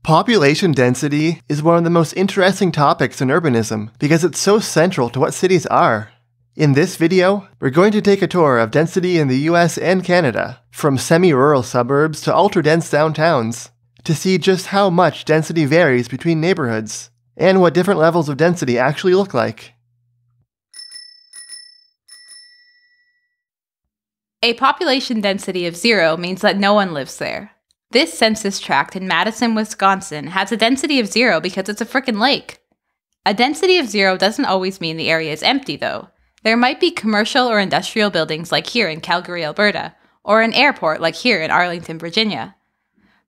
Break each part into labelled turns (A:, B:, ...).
A: Population density is one of the most interesting topics in urbanism because it's so central to what cities are. In this video, we're going to take a tour of density in the US and Canada, from semi-rural suburbs to ultra-dense downtowns, to see just how much density varies between neighborhoods, and what different levels of density actually look like.
B: A population density of 0 means that no one lives there. This census tract in Madison, Wisconsin has a density of 0 because it's a frickin' lake. A density of 0 doesn't always mean the area is empty, though. There might be commercial or industrial buildings like here in Calgary, Alberta, or an airport like here in Arlington, Virginia.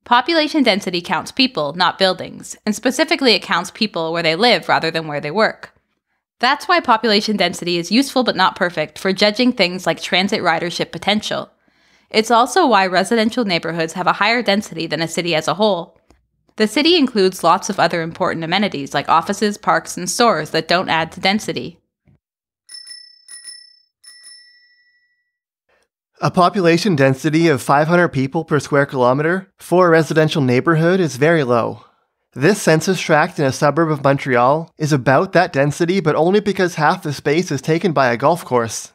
B: Population density counts people, not buildings, and specifically it counts people where they live rather than where they work. That's why population density is useful but not perfect for judging things like transit ridership potential. It's also why residential neighborhoods have a higher density than a city as a whole. The city includes lots of other important amenities like offices, parks, and stores that don't add to density.
A: A population density of 500 people per square kilometer for a residential neighborhood is very low. This census tract in a suburb of Montreal is about that density, but only because half the space is taken by a golf course.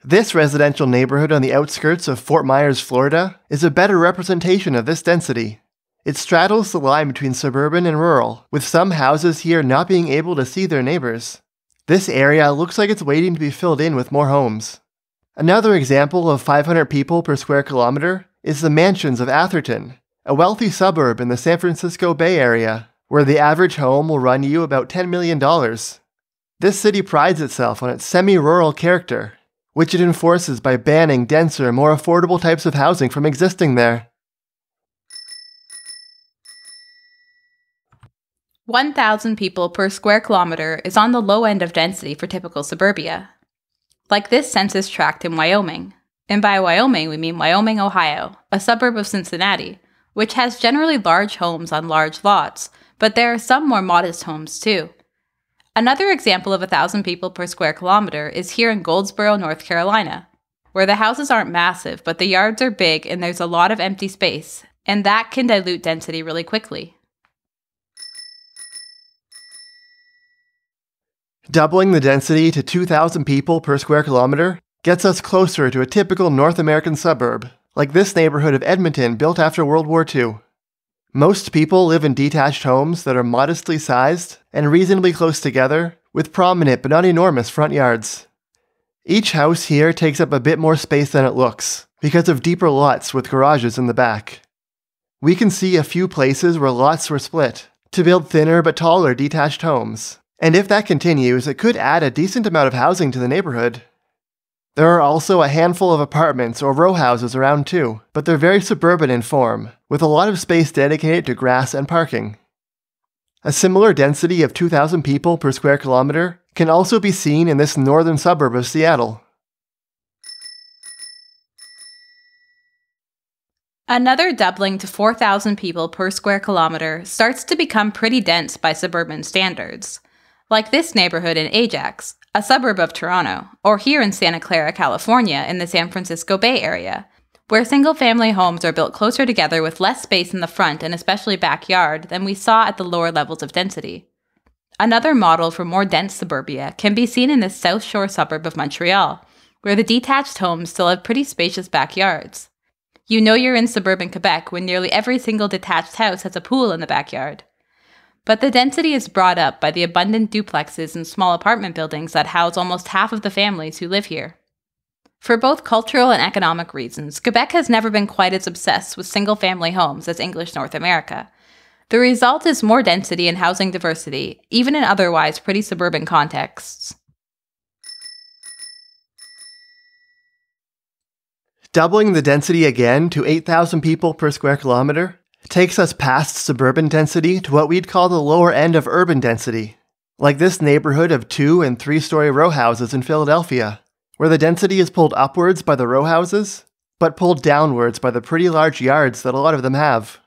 A: This residential neighborhood on the outskirts of Fort Myers, Florida, is a better representation of this density. It straddles the line between suburban and rural, with some houses here not being able to see their neighbors. This area looks like it's waiting to be filled in with more homes. Another example of 500 people per square kilometer is the Mansions of Atherton, a wealthy suburb in the San Francisco Bay Area, where the average home will run you about $10 million. This city prides itself on its semi-rural character, which it enforces by banning denser, more affordable types of housing from existing there.
B: 1,000 people per square kilometer is on the low end of density for typical suburbia. Like this census tract in Wyoming. And by Wyoming, we mean Wyoming, Ohio, a suburb of Cincinnati, which has generally large homes on large lots, but there are some more modest homes too. Another example of 1,000 people per square kilometer is here in Goldsboro, North Carolina, where the houses aren't massive, but the yards are big and there's a lot of empty space, and that can dilute density really quickly.
A: Doubling the density to 2,000 people per square kilometer gets us closer to a typical North American suburb, like this neighborhood of Edmonton built after World War II. Most people live in detached homes that are modestly sized and reasonably close together, with prominent but not enormous front yards. Each house here takes up a bit more space than it looks, because of deeper lots with garages in the back. We can see a few places where lots were split to build thinner but taller detached homes, and if that continues, it could add a decent amount of housing to the neighborhood. There are also a handful of apartments or row houses around too, but they're very suburban in form, with a lot of space dedicated to grass and parking. A similar density of 2,000 people per square kilometer can also be seen in this northern suburb of Seattle.
B: Another doubling to 4,000 people per square kilometer starts to become pretty dense by suburban standards. Like this neighborhood in Ajax, a suburb of Toronto, or here in Santa Clara, California in the San Francisco Bay Area, where single-family homes are built closer together with less space in the front and especially backyard than we saw at the lower levels of density. Another model for more dense suburbia can be seen in the South Shore suburb of Montreal, where the detached homes still have pretty spacious backyards. You know you're in suburban Quebec when nearly every single detached house has a pool in the backyard. But the density is brought up by the abundant duplexes and small apartment buildings that house almost half of the families who live here. For both cultural and economic reasons, Quebec has never been quite as obsessed with single-family homes as English North America. The result is more density and housing diversity, even in otherwise pretty suburban contexts.
A: Doubling the density again to 8,000 people per square kilometer takes us past suburban density to what we'd call the lower end of urban density, like this neighborhood of 2- and 3-story row houses in Philadelphia, where the density is pulled upwards by the row houses, but pulled downwards by the pretty large yards that a lot of them have.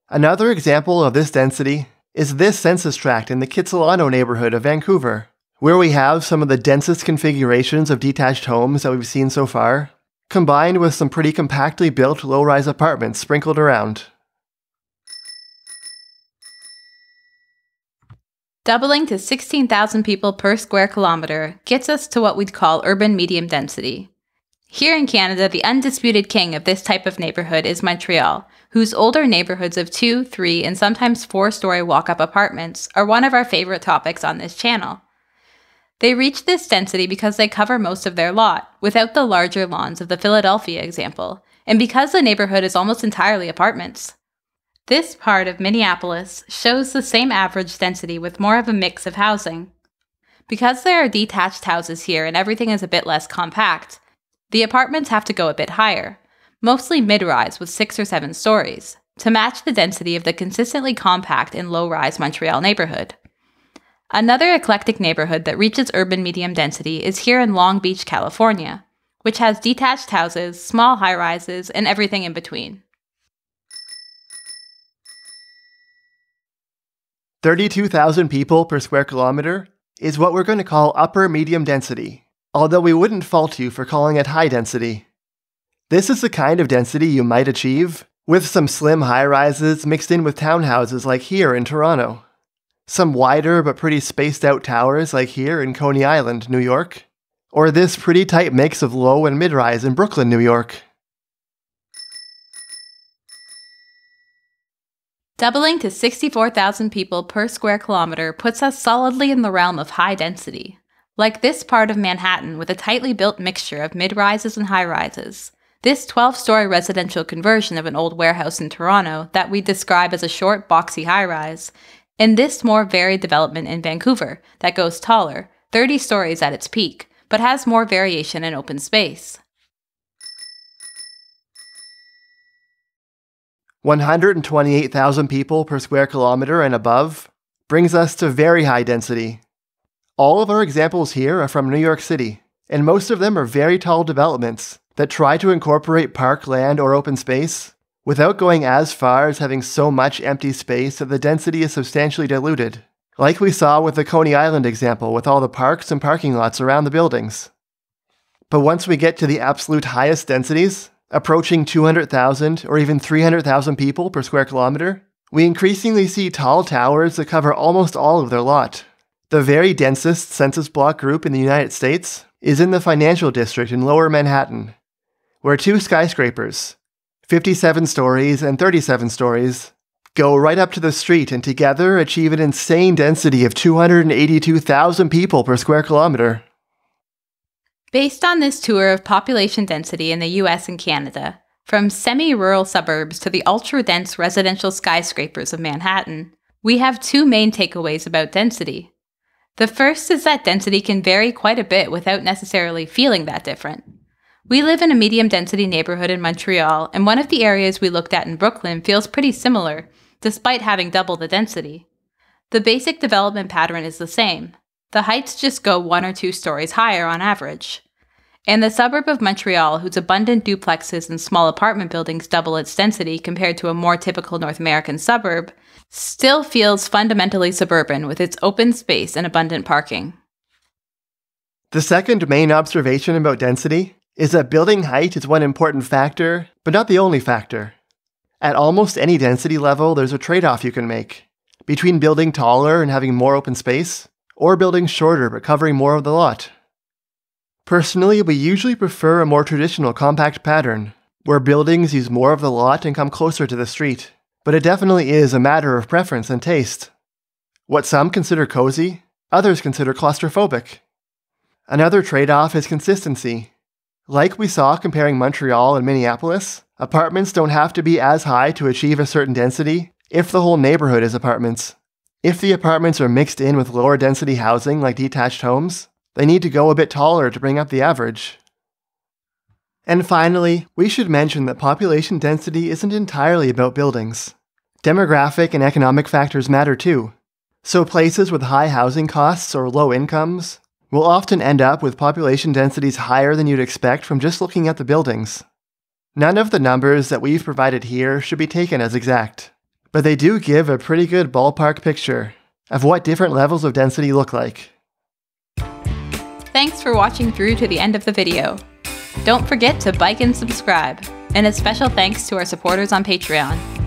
A: Another example of this density is this census tract in the Kitsilano neighborhood of Vancouver, where we have some of the densest configurations of detached homes that we've seen so far, combined with some pretty compactly built low-rise apartments sprinkled around.
B: Doubling to 16,000 people per square kilometer gets us to what we'd call urban medium density. Here in Canada, the undisputed king of this type of neighborhood is Montreal, whose older neighborhoods of 2, 3, and sometimes 4-story walk-up apartments are one of our favorite topics on this channel. They reach this density because they cover most of their lot, without the larger lawns of the Philadelphia example, and because the neighborhood is almost entirely apartments. This part of Minneapolis shows the same average density with more of a mix of housing. Because there are detached houses here and everything is a bit less compact, the apartments have to go a bit higher, mostly mid-rise with 6 or 7 stories, to match the density of the consistently compact and low-rise Montreal neighborhood. Another eclectic neighborhood that reaches urban medium density is here in Long Beach, California, which has detached houses, small high-rises, and everything in between.
A: 32,000 people per square kilometer is what we're going to call upper medium density, although we wouldn't fault you for calling it high density. This is the kind of density you might achieve with some slim high-rises mixed in with townhouses like here in Toronto, some wider but pretty spaced out towers like here in Coney Island, New York, or this pretty tight mix of low and mid-rise in Brooklyn, New York.
B: Doubling to 64,000 people per square kilometer puts us solidly in the realm of high density, like this part of Manhattan with a tightly built mixture of mid-rises and high-rises. This 12-story residential conversion of an old warehouse in Toronto that we describe as a short, boxy high-rise, and this more varied development in Vancouver that goes taller, 30 stories at its peak, but has more variation in open space.
A: 128,000 people per square kilometer and above brings us to very high density. All of our examples here are from New York City, and most of them are very tall developments that try to incorporate park land or open space without going as far as having so much empty space that the density is substantially diluted, like we saw with the Coney Island example with all the parks and parking lots around the buildings. But once we get to the absolute highest densities, approaching 200,000 or even 300,000 people per square kilometer, we increasingly see tall towers that cover almost all of their lot. The very densest census block group in the United States is in the financial district in Lower Manhattan, where 2 skyscrapers, 57 stories and 37 stories, go right up to the street and together achieve an insane density of 282,000 people per square kilometer.
B: Based on this tour of population density in the US and Canada, from semi-rural suburbs to the ultra-dense residential skyscrapers of Manhattan, we have 2 main takeaways about density. The first is that density can vary quite a bit without necessarily feeling that different. We live in a medium-density neighborhood in Montreal, and one of the areas we looked at in Brooklyn feels pretty similar, despite having double the density. The basic development pattern is the same. The heights just go 1 or 2 stories higher on average. And the suburb of Montreal, whose abundant duplexes and small apartment buildings double its density compared to a more typical North American suburb, still feels fundamentally suburban with its open space and abundant parking.
A: The second main observation about density is that building height is one important factor, but not the only factor. At almost any density level, there's a trade-off you can make between building taller and having more open space, or building shorter but covering more of the lot. Personally, we usually prefer a more traditional compact pattern, where buildings use more of the lot and come closer to the street, but it definitely is a matter of preference and taste. What some consider cozy, others consider claustrophobic. Another trade-off is consistency. Like we saw comparing Montreal and Minneapolis, apartments don't have to be as high to achieve a certain density if the whole neighborhood is apartments. If the apartments are mixed in with lower density housing like detached homes, they need to go a bit taller to bring up the average. And finally, we should mention that population density isn't entirely about buildings. Demographic and economic factors matter too. So places with high housing costs or low incomes will often end up with population densities higher than you'd expect from just looking at the buildings. None of the numbers that we've provided here should be taken as exact, but they do give a pretty good ballpark picture of what different levels of density look like.
B: Thanks for watching through to the end of the video. Don't forget to like and subscribe, and a special thanks to our supporters on Patreon.